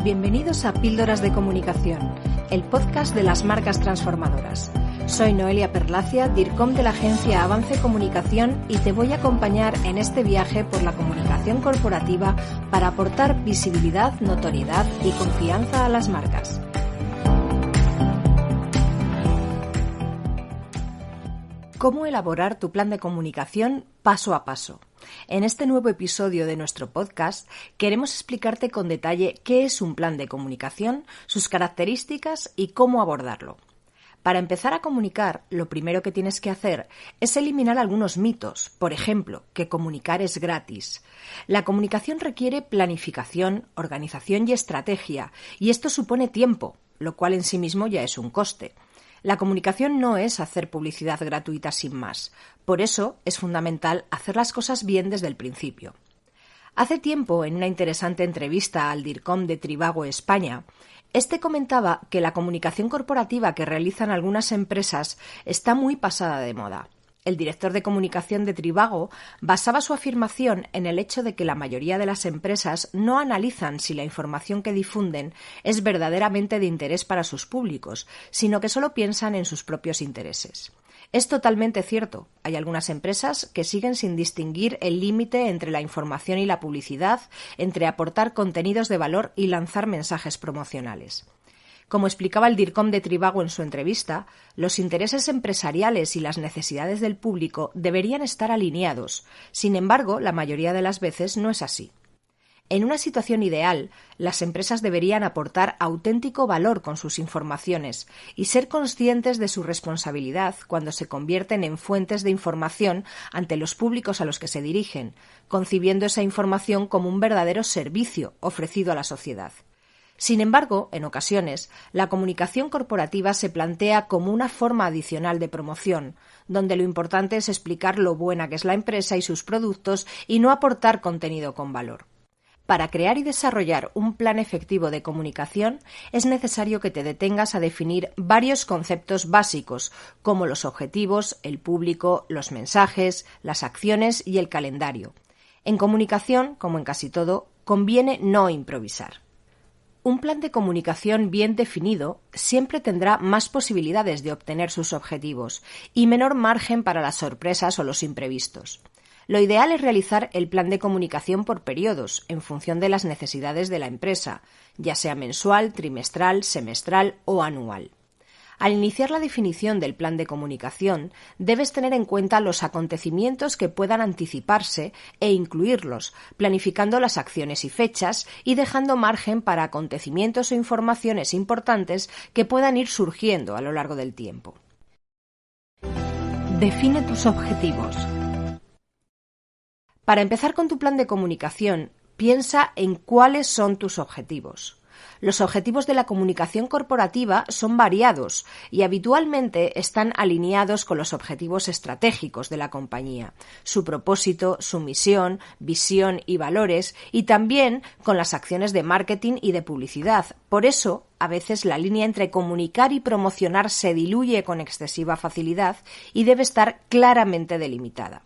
Bienvenidos a Píldoras de Comunicación, el podcast de las marcas transformadoras. Soy Noelia Perlacia, DIRCOM de la agencia Avance Comunicación, y te voy a acompañar en este viaje por la comunicación corporativa para aportar visibilidad, notoriedad y confianza a las marcas. ¿Cómo elaborar tu plan de comunicación paso a paso? En este nuevo episodio de nuestro podcast queremos explicarte con detalle qué es un plan de comunicación, sus características y cómo abordarlo. Para empezar a comunicar, lo primero que tienes que hacer es eliminar algunos mitos. Por ejemplo, que comunicar es gratis. La comunicación requiere planificación, organización y estrategia, y esto supone tiempo, lo cual en sí mismo ya es un coste. La comunicación no es hacer publicidad gratuita sin más. Por eso es fundamental hacer las cosas bien desde el principio. Hace tiempo, en una interesante entrevista al DIRCOM de Trivago España, este comentaba que la comunicación corporativa que realizan algunas empresas está muy pasada de moda. El director de comunicación de Trivago basaba su afirmación en el hecho de que la mayoría de las empresas no analizan si la información que difunden es verdaderamente de interés para sus públicos, sino que solo piensan en sus propios intereses. Es totalmente cierto. Hay algunas empresas que siguen sin distinguir el límite entre la información y la publicidad, entre aportar contenidos de valor y lanzar mensajes promocionales. Como explicaba el DIRCOM de Trivago en su entrevista, los intereses empresariales y las necesidades del público deberían estar alineados. Sin embargo, la mayoría de las veces no es así. En una situación ideal, las empresas deberían aportar auténtico valor con sus informaciones y ser conscientes de su responsabilidad cuando se convierten en fuentes de información ante los públicos a los que se dirigen, concibiendo esa información como un verdadero servicio ofrecido a la sociedad. Sin embargo, en ocasiones, la comunicación corporativa se plantea como una forma adicional de promoción, donde lo importante es explicar lo buena que es la empresa y sus productos y no aportar contenido con valor. Para crear y desarrollar un plan efectivo de comunicación, es necesario que te detengas a definir varios conceptos básicos, como los objetivos, el público, los mensajes, las acciones y el calendario. En comunicación, como en casi todo, conviene no improvisar. Un plan de comunicación bien definido siempre tendrá más posibilidades de obtener sus objetivos y menor margen para las sorpresas o los imprevistos. Lo ideal es realizar el plan de comunicación por periodos, en función de las necesidades de la empresa, ya sea mensual, trimestral, semestral o anual. Al iniciar la definición del plan de comunicación, debes tener en cuenta los acontecimientos que puedan anticiparse e incluirlos, planificando las acciones y fechas y dejando margen para acontecimientos o informaciones importantes que puedan ir surgiendo a lo largo del tiempo. Define tus objetivos. Para empezar con tu plan de comunicación, piensa en cuáles son tus objetivos. Los objetivos de la comunicación corporativa son variados y habitualmente están alineados con los objetivos estratégicos de la compañía, su propósito, su misión, visión y valores, y también con las acciones de marketing y de publicidad. Por eso, a veces la línea entre comunicar y promocionar se diluye con excesiva facilidad y debe estar claramente delimitada.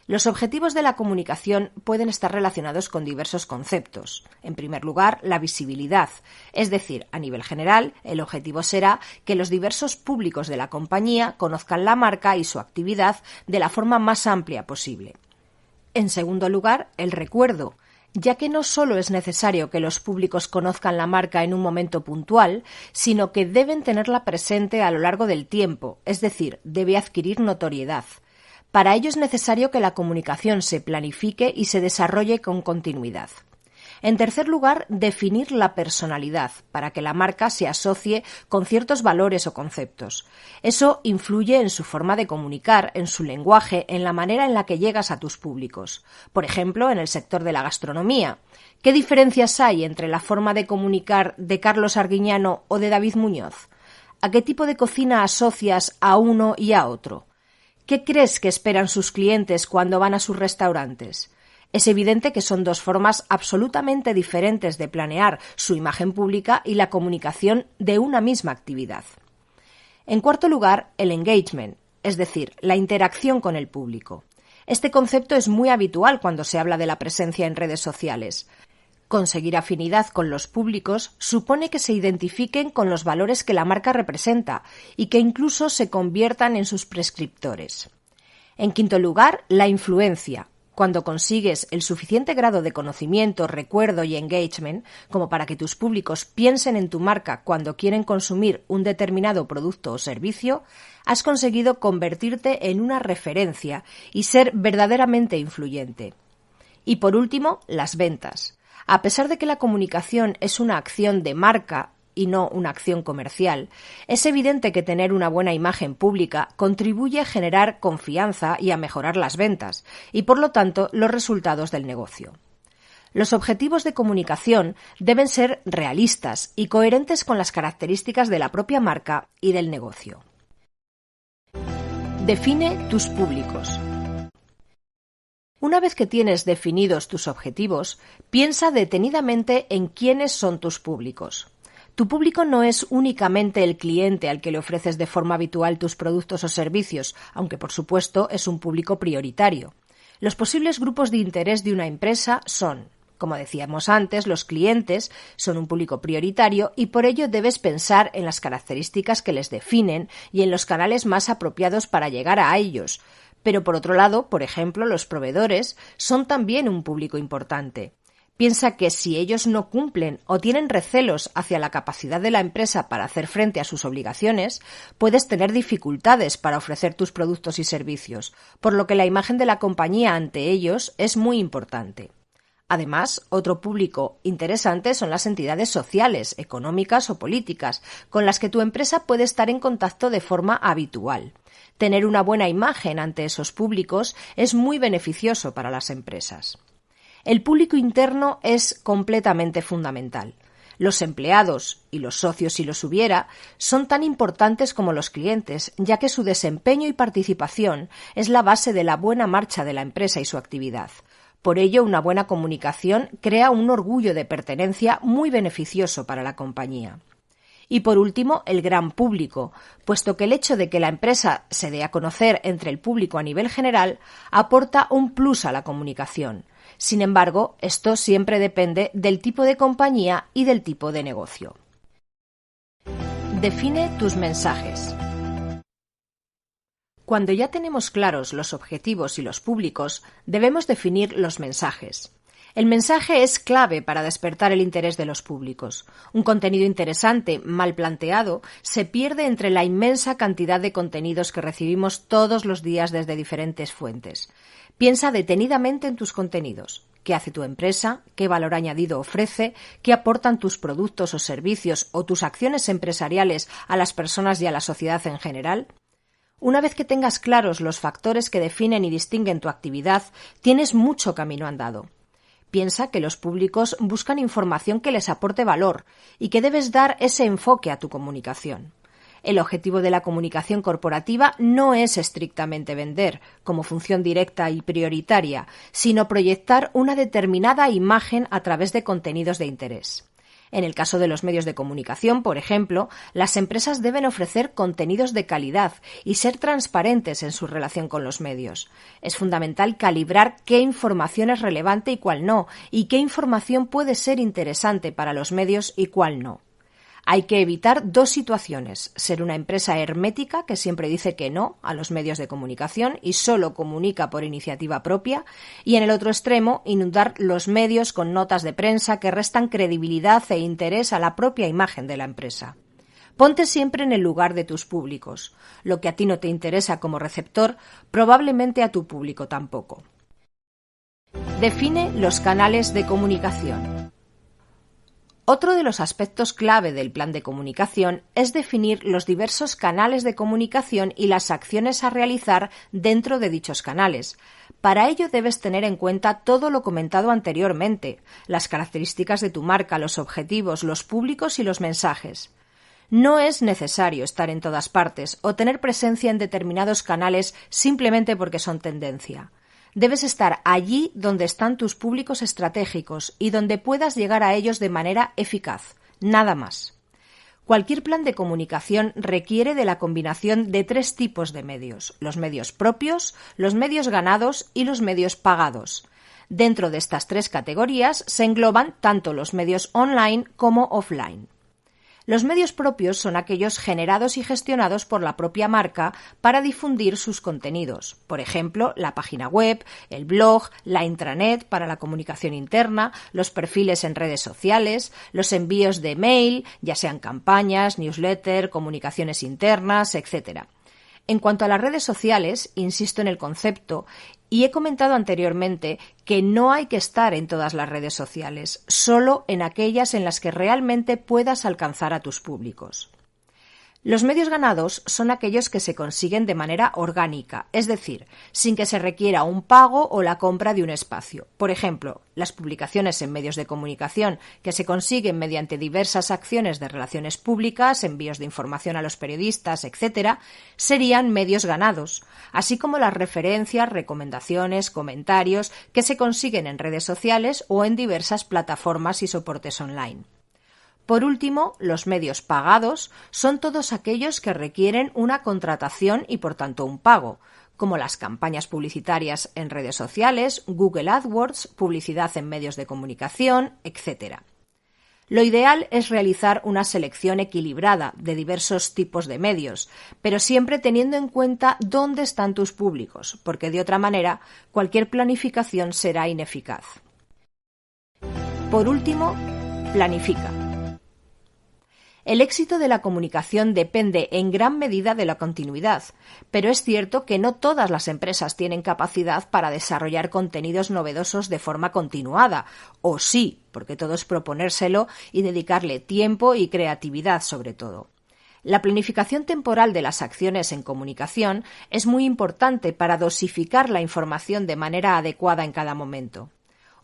Los objetivos de la comunicación pueden estar relacionados con diversos conceptos. En primer lugar, la visibilidad, es decir, a nivel general, el objetivo será que los diversos públicos de la compañía conozcan la marca y su actividad de la forma más amplia posible. En segundo lugar, el recuerdo, ya que no solo es necesario que los públicos conozcan la marca en un momento puntual, sino que deben tenerla presente a lo largo del tiempo, es decir, debe adquirir notoriedad. Para ello es necesario que la comunicación se planifique y se desarrolle con continuidad. En tercer lugar, definir la personalidad para que la marca se asocie con ciertos valores o conceptos. Eso influye en su forma de comunicar, en su lenguaje, en la manera en la que llegas a tus públicos. Por ejemplo, en el sector de la gastronomía. ¿Qué diferencias hay entre la forma de comunicar de Carlos Arguiñano o de David Muñoz? ¿A qué tipo de cocina asocias a uno y a otro? ¿Qué crees que esperan sus clientes cuando van a sus restaurantes? Es evidente que son dos formas absolutamente diferentes de planear su imagen pública y la comunicación de una misma actividad. En cuarto lugar, el engagement, es decir, la interacción con el público. Este concepto es muy habitual cuando se habla de la presencia en redes sociales. Conseguir afinidad con los públicos supone que se identifiquen con los valores que la marca representa y que incluso se conviertan en sus prescriptores. En quinto lugar, la influencia. Cuando consigues el suficiente grado de conocimiento, recuerdo y engagement como para que tus públicos piensen en tu marca cuando quieren consumir un determinado producto o servicio, has conseguido convertirte en una referencia y ser verdaderamente influyente. Y por último, las ventas. A pesar de que la comunicación es una acción de marca y no una acción comercial, es evidente que tener una buena imagen pública contribuye a generar confianza y a mejorar las ventas, y por lo tanto los resultados del negocio. Los objetivos de comunicación deben ser realistas y coherentes con las características de la propia marca y del negocio. Define tus públicos. Una vez que tienes definidos tus objetivos, piensa detenidamente en quiénes son tus públicos. Tu público no es únicamente el cliente al que le ofreces de forma habitual tus productos o servicios, aunque por supuesto es un público prioritario. Los posibles grupos de interés de una empresa son, como decíamos antes, los clientes son un público prioritario y por ello debes pensar en las características que les definen y en los canales más apropiados para llegar a ellos. Pero por otro lado, por ejemplo, los proveedores son también un público importante. Piensa que si ellos no cumplen o tienen recelos hacia la capacidad de la empresa para hacer frente a sus obligaciones, puedes tener dificultades para ofrecer tus productos y servicios, por lo que la imagen de la compañía ante ellos es muy importante. Además, otro público interesante son las entidades sociales, económicas o políticas, con las que tu empresa puede estar en contacto de forma habitual. Tener una buena imagen ante esos públicos es muy beneficioso para las empresas. El público interno es completamente fundamental. Los empleados, y los socios si los hubiera, son tan importantes como los clientes, ya que su desempeño y participación es la base de la buena marcha de la empresa y su actividad. Por ello, una buena comunicación crea un orgullo de pertenencia muy beneficioso para la compañía. Y por último, el gran público, puesto que el hecho de que la empresa se dé a conocer entre el público a nivel general aporta un plus a la comunicación. Sin embargo, esto siempre depende del tipo de compañía y del tipo de negocio. Define tus mensajes. Cuando ya tenemos claros los objetivos y los públicos, debemos definir los mensajes. El mensaje es clave para despertar el interés de los públicos. Un contenido interesante, mal planteado, se pierde entre la inmensa cantidad de contenidos que recibimos todos los días desde diferentes fuentes. Piensa detenidamente en tus contenidos. ¿Qué hace tu empresa? ¿Qué valor añadido ofrece? ¿Qué aportan tus productos o servicios o tus acciones empresariales a las personas y a la sociedad en general? Una vez que tengas claros los factores que definen y distinguen tu actividad, tienes mucho camino andado. Piensa que los públicos buscan información que les aporte valor y que debes dar ese enfoque a tu comunicación. El objetivo de la comunicación corporativa no es estrictamente vender, como función directa y prioritaria, sino proyectar una determinada imagen a través de contenidos de interés. En el caso de los medios de comunicación, por ejemplo, las empresas deben ofrecer contenidos de calidad y ser transparentes en su relación con los medios. Es fundamental calibrar qué información es relevante y cuál no, y qué información puede ser interesante para los medios y cuál no. Hay que evitar dos situaciones: ser una empresa hermética que siempre dice que no a los medios de comunicación y solo comunica por iniciativa propia, y en el otro extremo, inundar los medios con notas de prensa que restan credibilidad e interés a la propia imagen de la empresa. Ponte siempre en el lugar de tus públicos. Lo que a ti no te interesa como receptor, probablemente a tu público tampoco. Define los canales de comunicación. Otro de los aspectos clave del plan de comunicación es definir los diversos canales de comunicación y las acciones a realizar dentro de dichos canales. Para ello debes tener en cuenta todo lo comentado anteriormente, las características de tu marca, los objetivos, los públicos y los mensajes. No es necesario estar en todas partes o tener presencia en determinados canales simplemente porque son tendencia. Debes estar allí donde están tus públicos estratégicos y donde puedas llegar a ellos de manera eficaz, nada más. Cualquier plan de comunicación requiere de la combinación de tres tipos de medios: los medios propios, los medios ganados y los medios pagados. Dentro de estas tres categorías se engloban tanto los medios online como offline. Los medios propios son aquellos generados y gestionados por la propia marca para difundir sus contenidos. Por ejemplo, la página web, el blog, la intranet para la comunicación interna, los perfiles en redes sociales, los envíos de mail, ya sean campañas, newsletter, comunicaciones internas, etc. En cuanto a las redes sociales, insisto en el concepto y he comentado anteriormente que no hay que estar en todas las redes sociales, solo en aquellas en las que realmente puedas alcanzar a tus públicos. Los medios ganados son aquellos que se consiguen de manera orgánica, es decir, sin que se requiera un pago o la compra de un espacio. Por ejemplo, las publicaciones en medios de comunicación que se consiguen mediante diversas acciones de relaciones públicas, envíos de información a los periodistas, etc., serían medios ganados, así como las referencias, recomendaciones, comentarios que se consiguen en redes sociales o en diversas plataformas y soportes online. Por último, los medios pagados son todos aquellos que requieren una contratación y por tanto un pago, como las campañas publicitarias en redes sociales, Google AdWords, publicidad en medios de comunicación, etc. Lo ideal es realizar una selección equilibrada de diversos tipos de medios, pero siempre teniendo en cuenta dónde están tus públicos, porque de otra manera cualquier planificación será ineficaz. Por último, planifica. El éxito de la comunicación depende en gran medida de la continuidad, pero es cierto que no todas las empresas tienen capacidad para desarrollar contenidos novedosos de forma continuada, o sí, porque todo es proponérselo y dedicarle tiempo y creatividad sobre todo. La planificación temporal de las acciones en comunicación es muy importante para dosificar la información de manera adecuada en cada momento.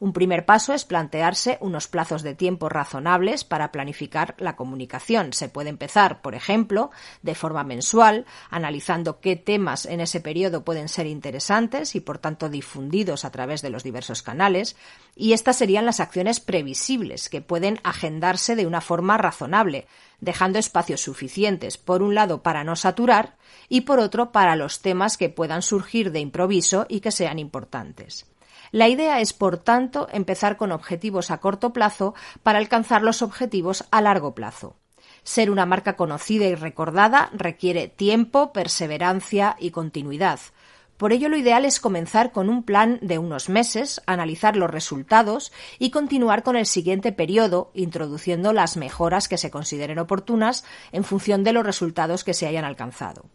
Un primer paso es plantearse unos plazos de tiempo razonables para planificar la comunicación. Se puede empezar, por ejemplo, de forma mensual, analizando qué temas en ese periodo pueden ser interesantes y, por tanto, difundidos a través de los diversos canales. Y estas serían las acciones previsibles, que pueden agendarse de una forma razonable, dejando espacios suficientes, por un lado, para no saturar y, por otro, para los temas que puedan surgir de improviso y que sean importantes. La idea es, por tanto, empezar con objetivos a corto plazo para alcanzar los objetivos a largo plazo. Ser una marca conocida y recordada requiere tiempo, perseverancia y continuidad. Por ello, lo ideal es comenzar con un plan de unos meses, analizar los resultados y continuar con el siguiente periodo, introduciendo las mejoras que se consideren oportunas en función de los resultados que se hayan alcanzado.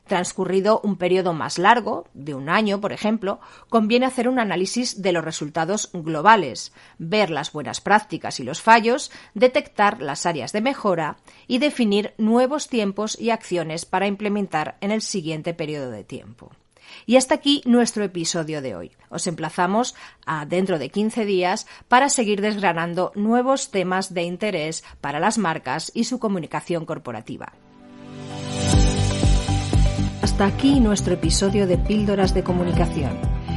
Transcurrido un periodo más largo, de un año, por ejemplo, conviene hacer un análisis de los resultados globales, ver las buenas prácticas y los fallos, detectar las áreas de mejora y definir nuevos tiempos y acciones para implementar en el siguiente periodo de tiempo. Y hasta aquí nuestro episodio de hoy. Os emplazamos a dentro de 15 días para seguir desgranando nuevos temas de interés para las marcas y su comunicación corporativa. Hasta aquí nuestro episodio de Píldoras de Comunicación.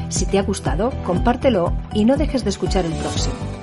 Si te ha gustado, compártelo y no dejes de escuchar el próximo.